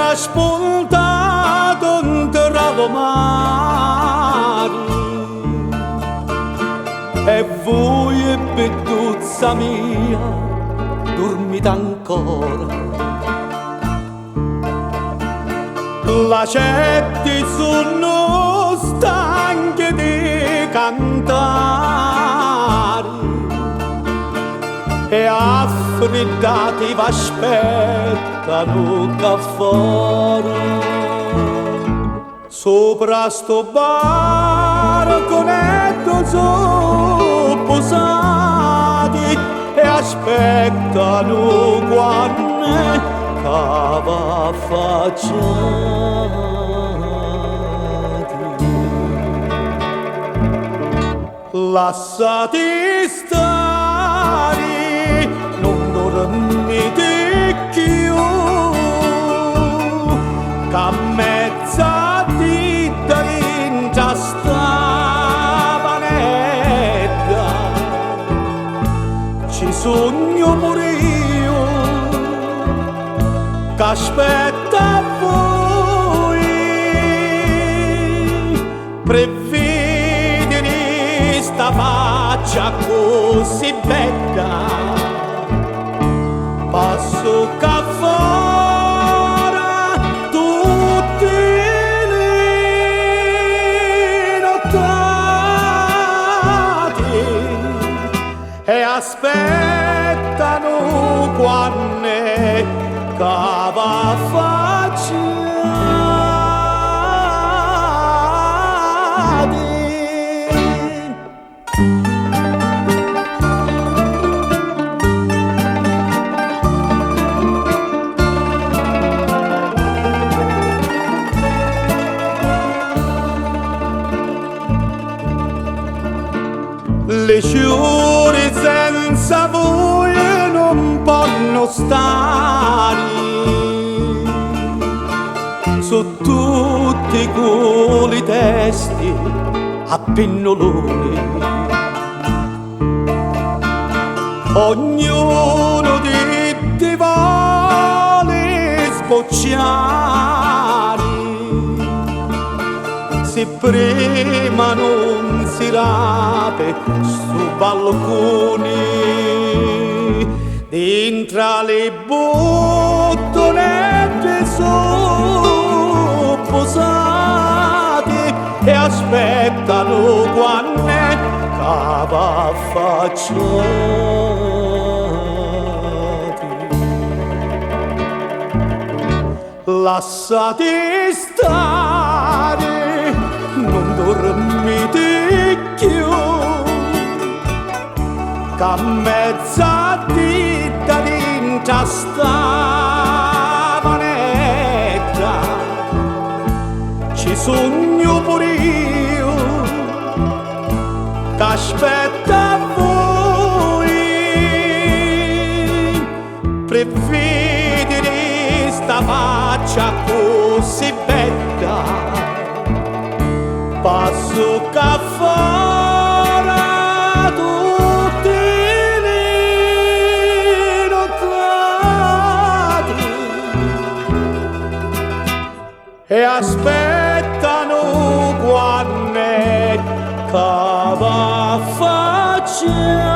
ha spuntato tra lo mare e voi e bettuzza mia dormite ancora. La gente sono stanche di cantare e affreddati vi aspettano qua fuori. Sopra sto barconetto sono posati e aspettano quando cava facciati. Lasciati stare, non dormite più, che a mezzadita in già stavanetta ci sogno pure io che aspetta voi per vedere sta faccia così bella. Passo qua fuori tutte le nottate e aspettano quando cava facciati. Le giorni senza voi non possono stare, su tutti quei testi a pennoloni. Ognuno di te vuole sbocciare, se prima non si rape su balconi, dentro le bottonette sono posate e aspettano quando cava facciati. Lasciati stare, non dormite più, che a mezzadita dentro stavanetta ci sogno pure io che aspetta voi per vedere sta faccia così bella. Passo qua fuori tutte le nottate e aspettano quando cava faccia.